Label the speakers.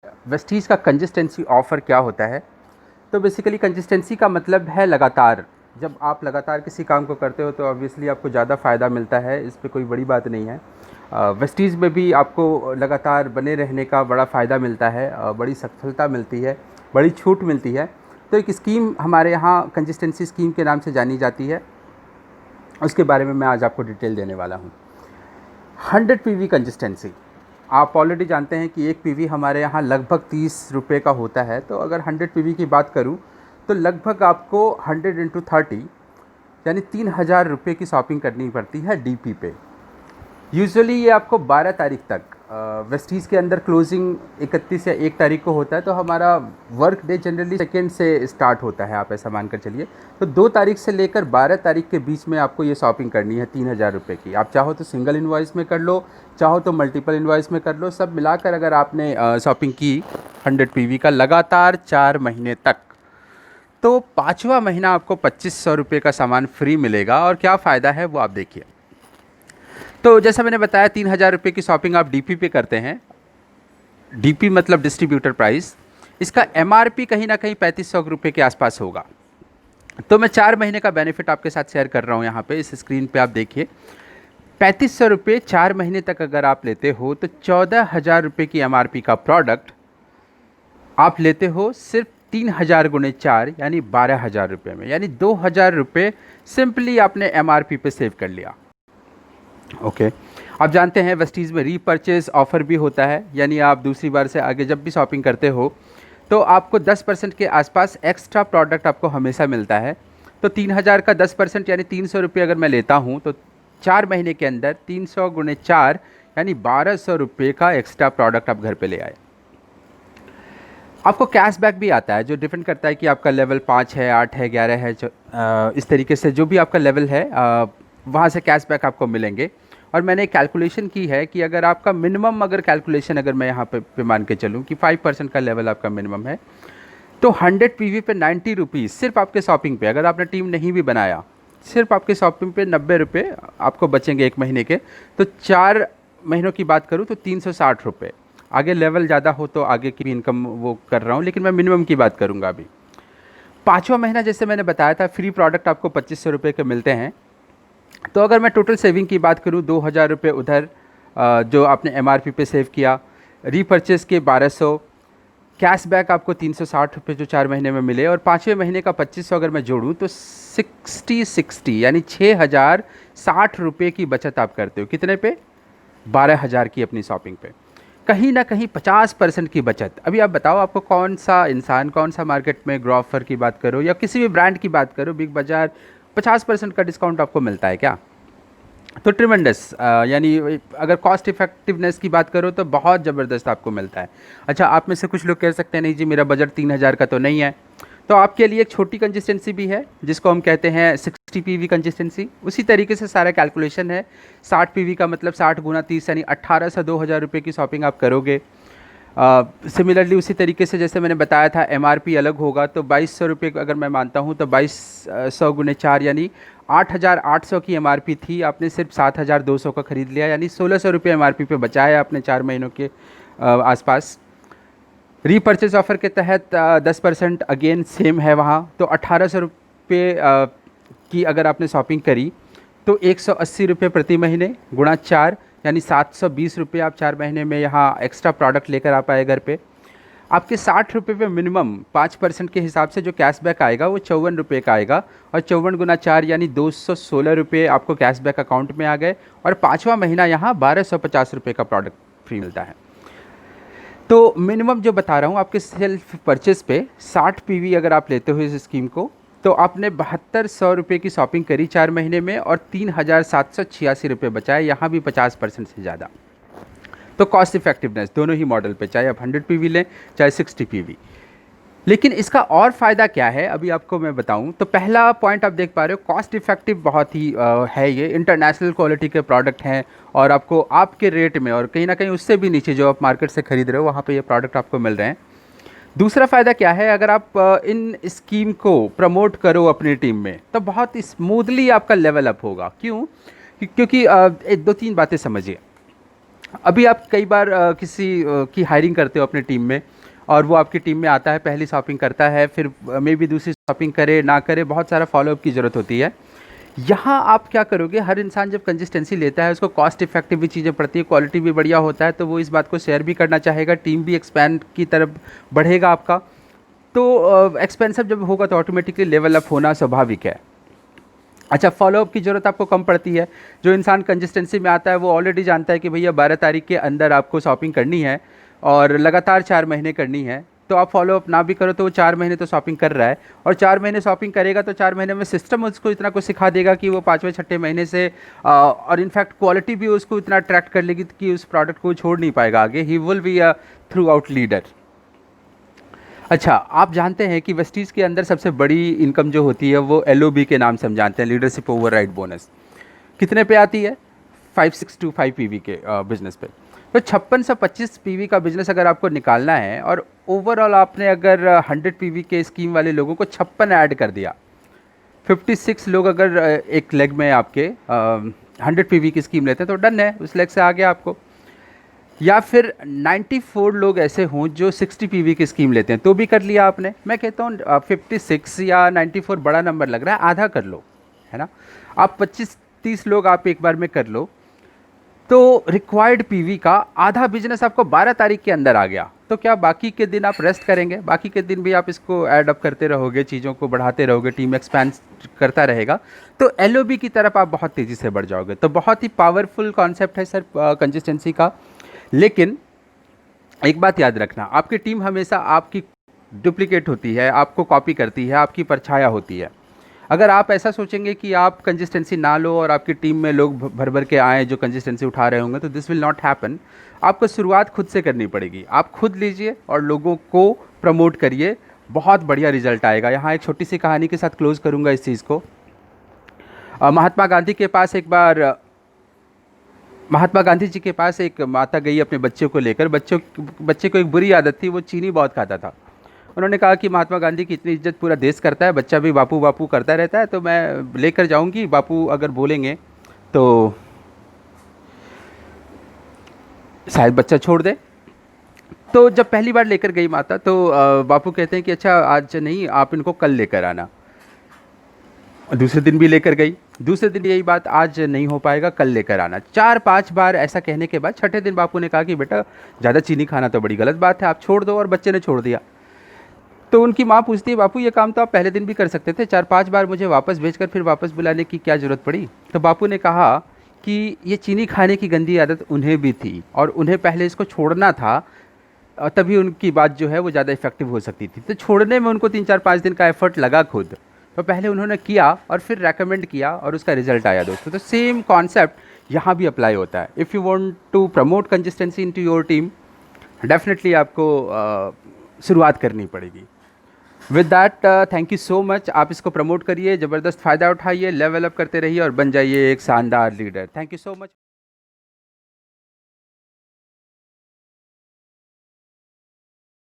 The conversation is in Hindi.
Speaker 1: वेस्टीज का कंसिस्टेंसी ऑफ़र क्या होता है? तो बेसिकली कंसिस्टेंसी का मतलब है लगातार। जब आप लगातार किसी काम को करते हो तो ऑब्वियसली आपको ज़्यादा फ़ायदा मिलता है, इस पे कोई बड़ी बात नहीं है। वेस्टीज़ में भी आपको लगातार बने रहने का बड़ा फ़ायदा मिलता है, बड़ी सफलता मिलती है, बड़ी छूट मिलती है। तो एक स्कीम हमारे यहाँ कंसिस्टेंसी स्कीम के नाम से जानी जाती है, उसके बारे में मैं आज आपको डिटेल देने वाला हूँ। 100 पीवी कंसिस्टेंसी, आप ऑलरेडी जानते हैं कि एक पीवी हमारे यहाँ लगभग 30 रुपये का होता है। तो अगर 100 पीवी की बात करूँ तो लगभग आपको 100 इंटू 30 यानी 3000 रुपये की शॉपिंग करनी पड़ती है डीपी पे। यूजुअली ये आपको 12 तारीख तक, वेस्टीज़ के अंदर क्लोजिंग 31 या 1 तारीख को होता है, तो हमारा वर्क डे जनरली सेकेंड से स्टार्ट होता है, आप ऐसा मानकर चलिए। तो 2 तारीख से लेकर 12 तारीख के बीच में आपको ये शॉपिंग करनी है 3000 रुपये की। आप चाहो तो सिंगल इन्वॉइस में कर लो, चाहो तो मल्टीपल इन्वॉइस में कर लो, सब मिलाकर अगर आपने शॉपिंग की 100 पीवी का लगातार 4 महीने तक, तो 5वां महीना आपको 2500 रुपये का सामान फ्री मिलेगा। और क्या फ़ायदा है वो आप देखिए। तो जैसा मैंने बताया 3000 रुपये की शॉपिंग आप डीपी पे करते हैं। डीपी मतलब डिस्ट्रीब्यूटर प्राइस। इसका एमआरपी कहीं ना कहीं 3500 रुपये के आसपास होगा। तो मैं 4 महीने का बेनिफिट आपके साथ शेयर कर रहा हूँ यहाँ पे, इस स्क्रीन पे आप देखिए। 3500 रुपये 4 महीने तक अगर आप लेते हो तो 14,000 रुपये की एमआरपी का प्रोडक्ट आप लेते हो सिर्फ 3000 गुणे 4 यानी 12,000 रुपये में, यानी 2,000 रुपये सिंपली आपने एमआरपी पे सेव कर लिया। ओके आप जानते हैं वेस्टीज़ में रीपर्चेज ऑफ़र भी होता है, यानी आप दूसरी बार से आगे जब भी शॉपिंग करते हो तो आपको 10% के आसपास एक्स्ट्रा प्रोडक्ट आपको हमेशा मिलता है। तो 3000 का 10% यानी 300 रुपये अगर मैं लेता हूँ तो 4 महीने के अंदर 300 गुणे 4 यानी 1200 रुपये का एक्स्ट्रा प्रोडक्ट आप घर पे ले आए। आपको कैशबैक भी आता है, जो डिपेंड करता है कि आपका लेवल 5 है, 8 है, 11 है, इस तरीके से जो भी आपका लेवल है वहाँ से कैशबैक आपको मिलेंगे। और मैंने एक कैलकुलेशन की है कि अगर आपका मिनिमम, अगर कैलकुलेशन अगर मैं यहाँ पे मान के चलूँ कि 5% का लेवल आपका मिनिमम है, तो 100 पीवी पे 90 रुपीज़ सिर्फ आपके शॉपिंग पे, अगर आपने टीम नहीं भी बनाया, सिर्फ आपके शॉपिंग पे 90 रुपये आपको बचेंगे एक महीने के। तो 4 महीनों की बात करूँ तो 360 रुपये। आगे लेवल ज़्यादा हो तो आगे की भी इनकम वो कर रहा हूँ, लेकिन मैं मिनिमम की बात करूँगा अभी। 5वां महीना जैसे मैंने बताया था फ्री प्रोडक्ट आपको 2500 रुपये के मिलते हैं। तो अगर मैं टोटल सेविंग की बात करूँ 2000 रुपये उधर जो आपने एमआरपी पे सेव किया, रीपर्चेस के 1200, कैशबैक आपको 360 रुपये जो 4 महीने में मिले, और 5वें महीने का 2500 अगर मैं जोड़ूँ तो 60 यानी 6060 रुपये की बचत आप करते हो। कितने पे? 12,000 की अपनी शॉपिंग पे। कहीं ना कहीं 50% की बचत। अभी आप बताओ आपको कौन सा इंसान, कौन सा मार्केट में ग्रोफर की बात करो या किसी भी ब्रांड की बात करो, बिग बाज़ार, 50% का डिस्काउंट आपको मिलता है क्या? तो ट्रिमेंडस, यानी अगर कॉस्ट इफेक्टिवनेस की बात करो तो बहुत ज़बरदस्त आपको मिलता है। अच्छा, आप में से कुछ लोग कह सकते हैं नहीं जी मेरा बजट 3000 का तो नहीं है, तो आपके लिए एक छोटी कंसिस्टेंसी भी है जिसको हम कहते हैं 60 पीवी कंसिस्टेंसी। उसी तरीके से सारा कैलकुलेशन है। 60 पीवी का मतलब 60 गुना 30 यानी 18 से 2000 रुपये की शॉपिंग आप करोगे। सिमिलरली उसी तरीके से जैसे मैंने बताया था एमआरपी अलग होगा, तो 2200 रुपये अगर मैं मानता हूँ तो 2200 गुने 4 यानी 8800 की एमआरपी थी, आपने सिर्फ 7200 का ख़रीद लिया, यानी 1600 रुपये एमआरपी पे बचाया आपने 4 महीनों के आसपास। रीपर्चेज ऑफ़र के तहत 10% अगेन सेम है वहाँ, तो 1800 रुपये की अगर आपने शॉपिंग करी तो 180 रुपये प्रति महीने गुणा 4 यानी 720 रुपये आप 4 महीने में यहाँ एक्स्ट्रा प्रोडक्ट लेकर आ पाए घर पे। आपके 60 रुपये पे मिनिमम 5% के हिसाब से जो कैशबैक आएगा वो 54 रुपये का आएगा, और 54 गुना 4 यानी 216 रुपये आपको कैशबैक अकाउंट में आ गए। और 5वां महीना यहाँ 1250 रुपये का प्रोडक्ट फ्री मिलता है। तो मिनिमम जो बता रहा हूँ आपके सेल्फ परचेज़ पे 60 पीवी अगर आप लेते हो इस स्कीम को, तो आपने 7200 रुपये की शॉपिंग करी 4 महीने में और 3786 रुपये बचाए, यहाँ भी 50% से ज़्यादा। तो कॉस्ट इफेक्टिवनेस दोनों ही मॉडल पे, चाहे आप 100 पीवी लें चाहे 60 पीवी। लेकिन इसका और फ़ायदा क्या है अभी आपको मैं बताऊं। तो पहला पॉइंट आप देख पा रहे हो, कॉस्ट इफेक्टिव बहुत ही है, ये इंटरनेशनल क्वालिटी के प्रोडक्ट हैं और आपको आपके रेट में और कहीं ना कहीं उससे भी नीचे जो आप मार्केट से ख़रीद रहे हो वहाँ पे ये प्रोडक्ट आपको मिल रहे हैं। दूसरा फ़ायदा क्या है, अगर आप इन स्कीम को प्रमोट करो अपनी टीम में तो बहुत स्मूथली आपका लेवल अप होगा। क्यों? क्योंकि एक दो तीन बातें समझिए। अभी आप कई बार किसी की हायरिंग करते हो अपने टीम में, और वो आपकी टीम में आता है, पहली शॉपिंग करता है, फिर मे बी दूसरी शॉपिंग करे ना करे, बहुत सारा फॉलोअप की ज़रूरत होती है। यहाँ आप क्या करोगे, हर इंसान जब कंसिस्टेंसी लेता है उसको कॉस्ट इफेक्टिव भी चीज़ें पड़ती है, क्वालिटी भी बढ़िया होता है, तो वो इस बात को शेयर भी करना चाहेगा, टीम भी एक्सपैंड की तरफ बढ़ेगा आपका। तो एक्सपेंसिव जब होगा तो ऑटोमेटिकली लेवल अप होना स्वाभाविक है। अच्छा, फॉलोअप की ज़रूरत आपको कम पड़ती है। जो इंसान कंसिस्टेंसी में आता है वो ऑलरेडी जानता है कि भैया 12 तारीख के अंदर आपको शॉपिंग करनी है और लगातार 4 महीने करनी है। तो आप फॉलोअप ना भी करो तो वो 4 महीने तो शॉपिंग कर रहा है, और 4 महीने शॉपिंग करेगा तो 4 महीने में सिस्टम उसको इतना कुछ सिखा देगा कि वो 5वें 6ठे महीने से और इनफैक्ट क्वालिटी भी उसको इतना अट्रैक्ट कर लेगी कि उस प्रोडक्ट को छोड़ नहीं पाएगा आगे। He will be a through out leader. अच्छा, आप जानते हैं कि वेस्टीज़ के अंदर सबसे बड़ी इनकम जो होती है वो एलओबी के नाम से हम जानते हैं, लीडरशिप ओवरराइड बोनस। कितने पे आती है? 5625 पीवी के बिजनेस पे। तो 5625 पीवी का बिजनेस अगर आपको निकालना है, और ओवरऑल आपने अगर 100 पीवी के स्कीम वाले लोगों को 56 ऐड कर दिया, 56 लोग अगर एक लेग में आपके 100 पीवी की स्कीम लेते हैं तो डन है, उस लेग से आ गया आपको। या फिर 94 लोग ऐसे हों जो 60 पीवी की स्कीम लेते हैं तो भी कर लिया आपने। मैं कहता हूँ 56 या 94 बड़ा नंबर लग रहा है, आधा कर लो, है ना। आप 25-30 लोग आप एक बार में कर लो, तो रिक्वायर्ड पीवी का आधा बिजनेस आपको 12 तारीख के अंदर आ गया। तो क्या बाकी के दिन आप रेस्ट करेंगे? बाकी के दिन भी आप इसको ऐड अप करते रहोगे, चीज़ों को बढ़ाते रहोगे, टीम एक्सपैंड करता रहेगा, तो एलओबी की तरफ आप बहुत तेज़ी से बढ़ जाओगे। तो बहुत ही पावरफुल कॉन्सेप्ट है सर कंसिस्टेंसी का। लेकिन एक बात याद रखना, आपकी टीम हमेशा आपकी डुप्लीकेट होती है, आपको कॉपी करती है, आपकी परछाया होती है। अगर आप ऐसा सोचेंगे कि आप कंसिस्टेंसी ना लो और आपकी टीम में लोग भर भर के आएँ जो कंसिस्टेंसी उठा रहे होंगे, तो दिस विल नॉट हैपन। आपको शुरुआत खुद से करनी पड़ेगी। आप खुद लीजिए और लोगों को प्रमोट करिए, बहुत बढ़िया रिजल्ट आएगा। यहाँ एक छोटी सी कहानी के साथ क्लोज़ करूँगा इस चीज़ को। महात्मा गांधी के पास एक बार महात्मा गांधी जी के पास एक माता गई अपने बच्चे को लेकर। बच्चे को एक बुरी आदत थी, वो चीनी बहुत खाता था। उन्होंने कहा कि महात्मा गांधी की इतनी इज्जत पूरा देश करता है, बच्चा भी बापू बापू करता रहता है, तो मैं लेकर जाऊंगी, बापू अगर बोलेंगे तो शायद बच्चा छोड़ दे। तो जब पहली बार लेकर गई माता, तो बापू कहते हैं कि अच्छा आज नहीं, आप इनको कल लेकर आना। दूसरे दिन भी लेकर गई, दूसरे दिन यही बात, आज नहीं हो पाएगा, कल लेकर आना। 4-5 बार ऐसा कहने के बाद 6ठे दिन बापू ने कहा कि बेटा ज़्यादा चीनी खाना तो बड़ी गलत बात है, आप छोड़ दो, और बच्चे ने छोड़ दिया। तो उनकी माँ पूछती है, बापू ये काम तो आप पहले दिन भी कर सकते थे, 4-5 बार मुझे वापस भेजकर फिर वापस बुलाने की क्या ज़रूरत पड़ी? तो बापू ने कहा कि ये चीनी खाने की गंदी आदत उन्हें भी थी, और उन्हें पहले इसको छोड़ना था, तभी उनकी बात जो है वो ज़्यादा इफेक्टिव हो सकती थी। तो छोड़ने में उनको 3-4-5 दिन का एफर्ट लगा खुद, तो पहले उन्होंने किया और फिर रेकमेंड किया और उसका रिजल्ट आया दोस्तों। तो सेम कॉन्सेप्ट यहाँ भी अप्लाई होता है। If you want to promote consistency into your team, definitely आपको शुरुआत करनी पड़ेगी। With that, thank you so much. आप इसको प्रमोट करिए, ज़बरदस्त फ़ायदा उठाइए, लेवल अप करते रहिए और बन जाइए एक शानदार leader. Thank you so much.